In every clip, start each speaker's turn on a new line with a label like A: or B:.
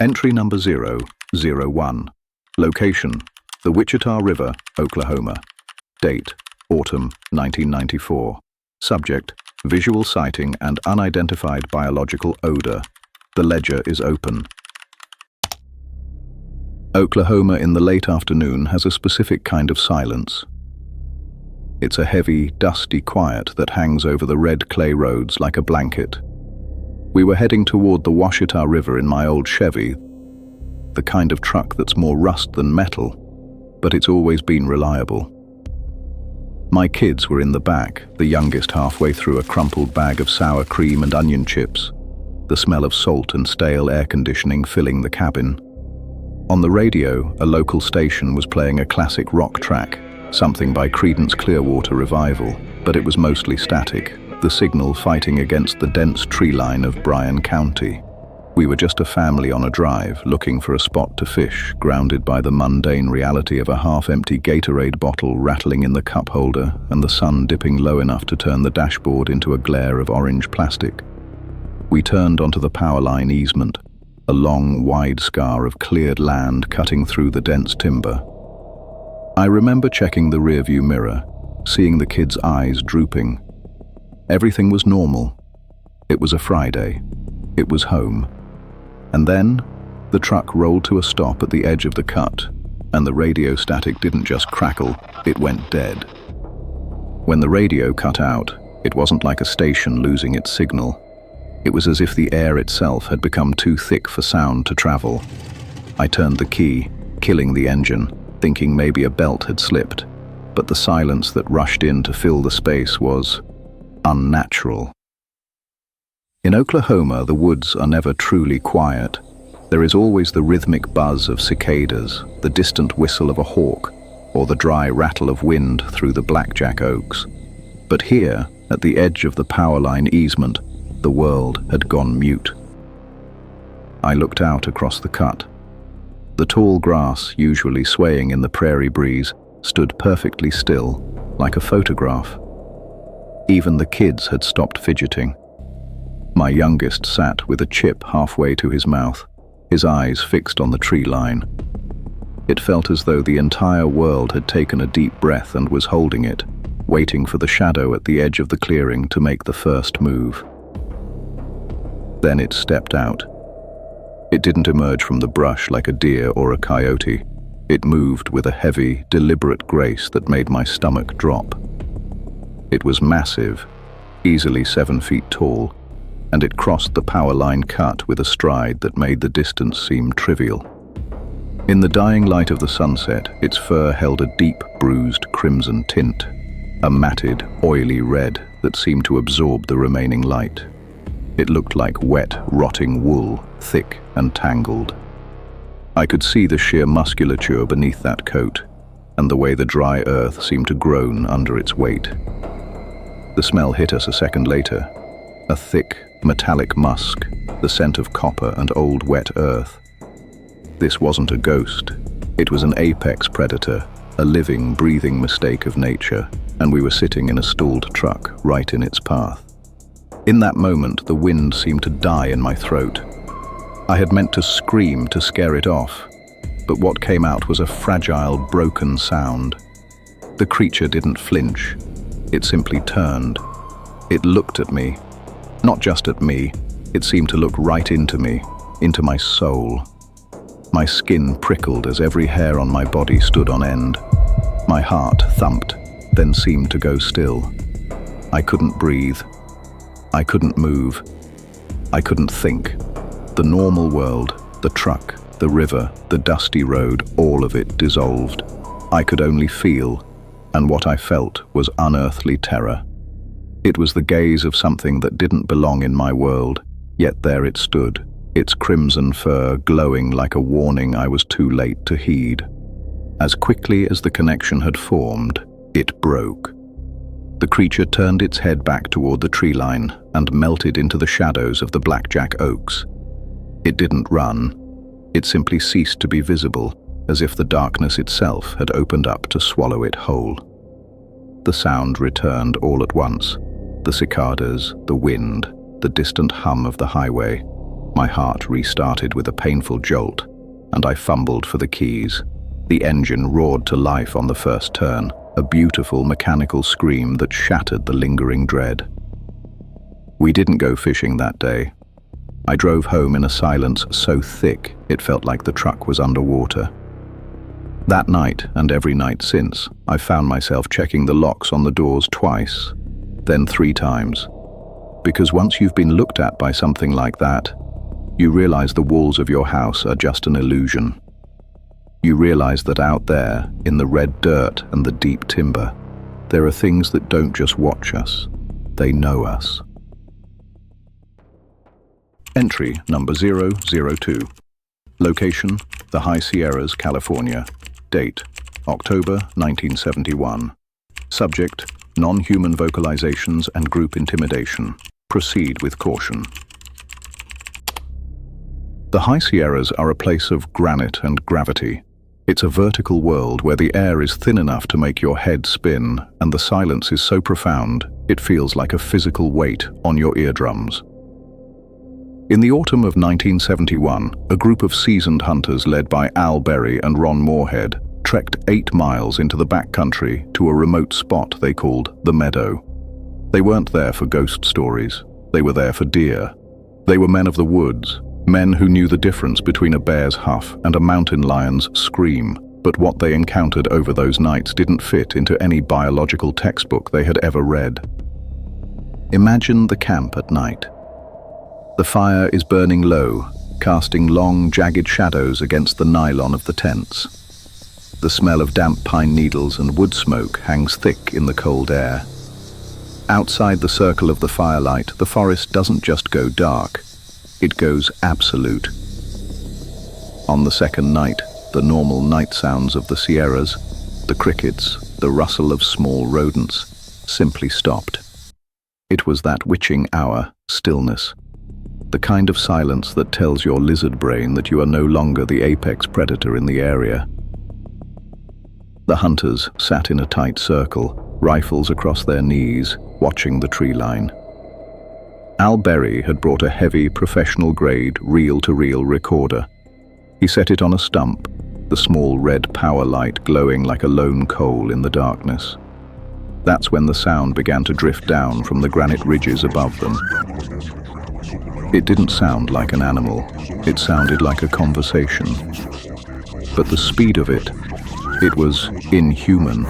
A: Entry number 001. Location: the Wichita River, Oklahoma. Date: autumn 1994. Subject: visual sighting and unidentified biological odor. The ledger is open. Oklahoma in the late afternoon has a specific kind of silence. It's a heavy, dusty quiet that hangs over the red clay roads like a blanket. We were heading toward the Wichita River in my old Chevy, the kind of truck that's more rust than metal, but it's always been reliable. My kids were in the back, the youngest halfway through a crumpled bag of sour cream and onion chips, the smell of salt and stale air conditioning filling the cabin. On the radio, a local station was playing a classic rock track, something by Creedence Clearwater Revival, but it was mostly static, the signal fighting against the dense tree line of Bryan County. We were just a family on a drive, looking for a spot to fish, grounded by the mundane reality of a half-empty Gatorade bottle rattling in the cup holder and the sun dipping low enough to turn the dashboard into a glare of orange plastic. We turned onto the power line easement, a long, wide scar of cleared land cutting through the dense timber. I remember checking the rearview mirror, seeing the kids' eyes drooping. Everything was normal. It was a Friday. It was home. And then, the truck rolled to a stop at the edge of the cut, and the radio static didn't just crackle, it went dead. When the radio cut out, it wasn't like a station losing its signal. It was as if the air itself had become too thick for sound to travel. I turned the key, killing the engine, thinking maybe a belt had slipped, but the silence that rushed in to fill the space was unnatural. In Oklahoma, the woods are never truly quiet. There is always the rhythmic buzz of cicadas, the distant whistle of a hawk, or the dry rattle of wind through the blackjack oaks. But here, at the edge of the power line easement, the world had gone mute. I looked out across the cut. The tall grass, usually swaying in the prairie breeze, stood perfectly still, like a photograph. Even the kids had stopped fidgeting. My youngest sat with a chip halfway to his mouth, his eyes fixed on the tree line. It felt as though the entire world had taken a deep breath and was holding it, waiting for the shadow at the edge of the clearing to make the first move. Then it stepped out. It didn't emerge from the brush like a deer or a coyote. It moved with a heavy, deliberate grace that made my stomach drop. It was massive, easily 7 feet tall, and it crossed the power line cut with a stride that made the distance seem trivial. In the dying light of the sunset, its fur held a deep, bruised crimson tint, a matted, oily red that seemed to absorb the remaining light. It looked like wet, rotting wool, thick and tangled. I could see the sheer musculature beneath that coat, and the way the dry earth seemed to groan under its weight. The smell hit us a second later, a thick, metallic musk, the scent of copper and old wet earth. This wasn't a ghost. It was an apex predator, a living, breathing mistake of nature, and we were sitting in a stalled truck right in its path. In that moment, the wind seemed to die in my throat. I had meant to scream to scare it off, but what came out was a fragile, broken sound. The creature didn't flinch. It simply turned. It looked at me. Not just at me, it seemed to look right into me, into my soul. My skin prickled as every hair on my body stood on end. My heart thumped, then seemed to go still. I couldn't breathe. I couldn't move. I couldn't think. The normal world, the truck, the river, the dusty road, all of it dissolved. I could only feel, and what I felt was unearthly terror. It was the gaze of something that didn't belong in my world, yet there it stood, its crimson fur glowing like a warning I was too late to heed. As quickly as the connection had formed, it broke. The creature turned its head back toward the tree line and melted into the shadows of the blackjack oaks. It didn't run. It simply ceased to be visible, as if the darkness itself had opened up to swallow it whole. The sound returned all at once. The cicadas, the wind, the distant hum of the highway. My heart restarted with a painful jolt, and I fumbled for the keys. The engine roared to life on the first turn, a beautiful mechanical scream that shattered the lingering dread. We didn't go fishing that day. I drove home in a silence so thick it felt like the truck was underwater. That night, and every night since, I found myself checking the locks on the doors twice, then 3 times. Because once you've been looked at by something like that, you realize the walls of your house are just an illusion. You realize that out there, in the red dirt and the deep timber, there are things that don't just watch us, they know us. Entry number 002. Location, the High Sierras, California. Date, October 1971. Subject, non-human vocalizations and group intimidation. Proceed with caution. The High Sierras are a place of granite and gravity. It's a vertical world where the air is thin enough to make your head spin, and the silence is so profound, it feels like a physical weight on your eardrums. In the autumn of 1971, a group of seasoned hunters led by Al Berry and Ron Moorhead trekked 8 miles into the backcountry to a remote spot they called the Meadow. They weren't there for ghost stories. They were there for deer. They were men of the woods, men who knew the difference between a bear's huff and a mountain lion's scream, but what they encountered over those nights didn't fit into any biological textbook they had ever read. Imagine the camp at night. The fire is burning low, casting long, jagged shadows against the nylon of the tents. The smell of damp pine needles and wood smoke hangs thick in the cold air. Outside the circle of the firelight, the forest doesn't just go dark, it goes absolute. On the second night, the normal night sounds of the Sierras, the crickets, the rustle of small rodents, simply stopped. It was that witching hour, stillness. The kind of silence that tells your lizard brain that you are no longer the apex predator in the area. The hunters sat in a tight circle, rifles across their knees, watching the tree line. Al Berry had brought a heavy, professional-grade, reel-to-reel recorder. He set it on a stump, the small red power light glowing like a lone coal in the darkness. That's when the sound began to drift down from the granite ridges above them. It didn't sound like an animal, it sounded like a conversation. But the speed of it was inhuman.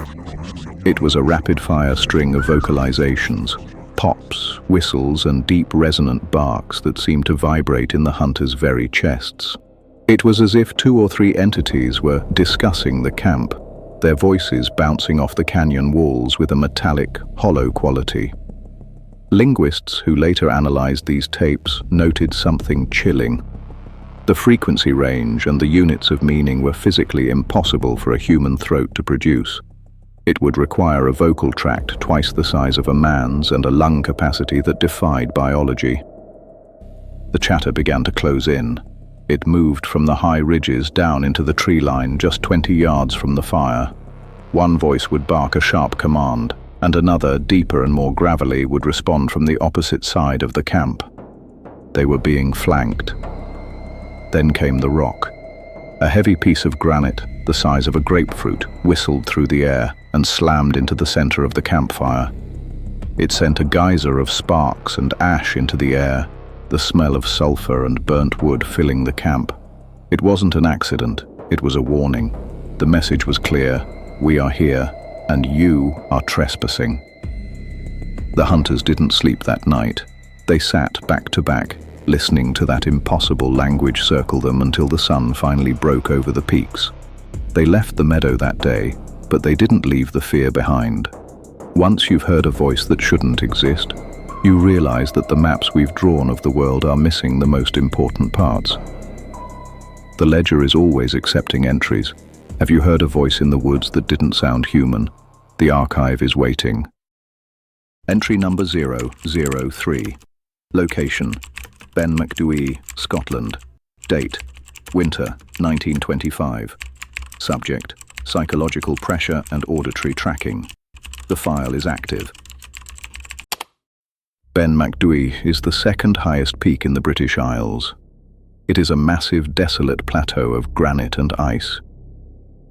A: It was a rapid-fire string of vocalizations, pops, whistles, and deep resonant barks that seemed to vibrate in the hunters' very chests. It was as if 2 or 3 entities were discussing the camp, their voices bouncing off the canyon walls with a metallic, hollow quality. Linguists who later analyzed these tapes noted something chilling. The frequency range and the units of meaning were physically impossible for a human throat to produce. It would require a vocal tract twice the size of a man's and a lung capacity that defied biology. The chatter began to close in. It moved from the high ridges down into the tree line just 20 yards from the fire. One voice would bark a sharp command, and another, deeper and more gravelly, would respond from the opposite side of the camp. They were being flanked. Then came the rock. A heavy piece of granite, the size of a grapefruit, whistled through the air and slammed into the center of the campfire. It sent a geyser of sparks and ash into the air, the smell of sulfur and burnt wood filling the camp. It wasn't an accident, it was a warning. The message was clear: we are here, and you are trespassing. The hunters didn't sleep that night. They sat back to back, listening to that impossible language circle them until the sun finally broke over the peaks. They left the meadow that day, but they didn't leave the fear behind. Once you've heard a voice that shouldn't exist, you realize that the maps we've drawn of the world are missing the most important parts. The ledger is always accepting entries. Have you heard a voice in the woods that didn't sound human? The archive is waiting. Entry number 003. Location: Ben Macdui, Scotland. Date: winter 1925. Subject: psychological pressure and auditory tracking. The file is active. Ben Macdui is the second highest peak in the British Isles. It is a massive, desolate plateau of granite and ice.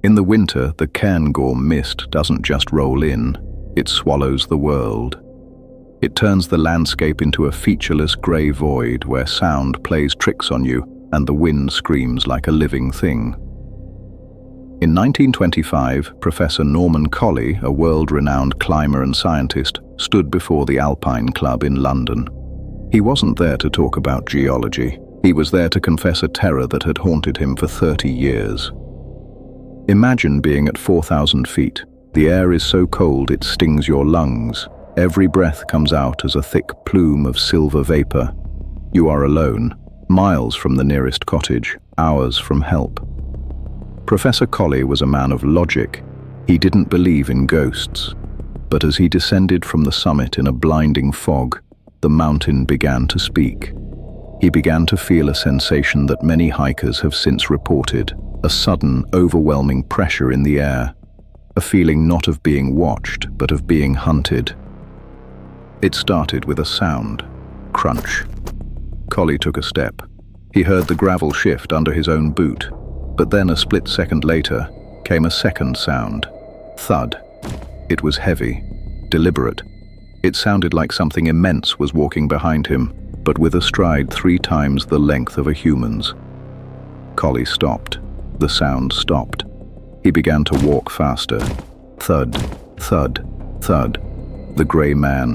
A: In the winter, the Cairngorm mist doesn't just roll in, it swallows the world. It turns the landscape into a featureless grey void where sound plays tricks on you and the wind screams like a living thing. In 1925, Professor Norman Colley, a world-renowned climber and scientist, stood before the Alpine Club in London. He wasn't there to talk about geology. He was there to confess a terror that had haunted him for 30 years. Imagine being at 4,000 feet. The air is so cold it stings your lungs. Every breath comes out as a thick plume of silver vapor. You are alone, miles from the nearest cottage, hours from help. Professor Colley was a man of logic. He didn't believe in ghosts. But as he descended from the summit in a blinding fog, the mountain began to speak. He began to feel a sensation that many hikers have since reported, a sudden, overwhelming pressure in the air, a feeling not of being watched, but of being hunted. It started with a sound, crunch. Colley took a step. He heard the gravel shift under his own boot, but then a split second later came a second sound, thud. It was heavy, deliberate. It sounded like something immense was walking behind him, but with a stride 3 times the length of a human's. Colley stopped. The sound stopped. He began to walk faster. Thud, thud, thud. The grey man,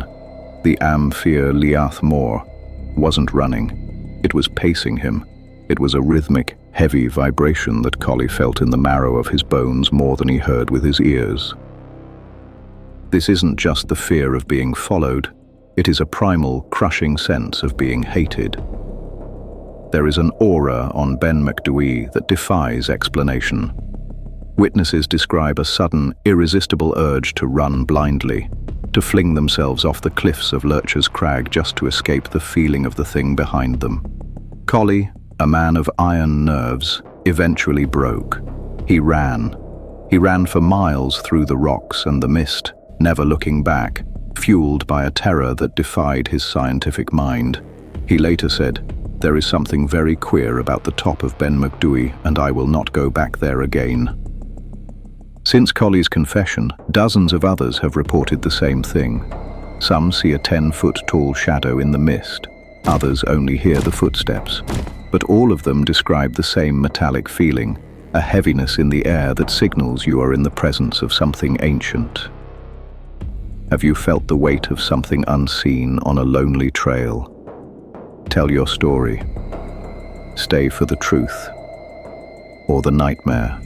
A: the Amphir Liath Moor, wasn't running. It was pacing him. It was a rhythmic, heavy vibration that Colley felt in the marrow of his bones more than he heard with his ears. This isn't just the fear of being followed. It is a primal, crushing sense of being hated. There is an aura on Ben Macdui that defies explanation. Witnesses describe a sudden, irresistible urge to run blindly, to fling themselves off the cliffs of Lurcher's Crag just to escape the feeling of the thing behind them. Colley, a man of iron nerves, eventually broke. He ran. He ran for miles through the rocks and the mist, never looking back, fueled by a terror that defied his scientific mind. He later said, "There is something very queer about the top of Ben Macdui, and I will not go back there again." Since Colley's confession, dozens of others have reported the same thing. Some see a 10-foot-tall shadow in the mist. Others only hear the footsteps. But all of them describe the same metallic feeling, a heaviness in the air that signals you are in the presence of something ancient. Have you felt the weight of something unseen on a lonely trail? Tell your story. Stay for the truth or the nightmare.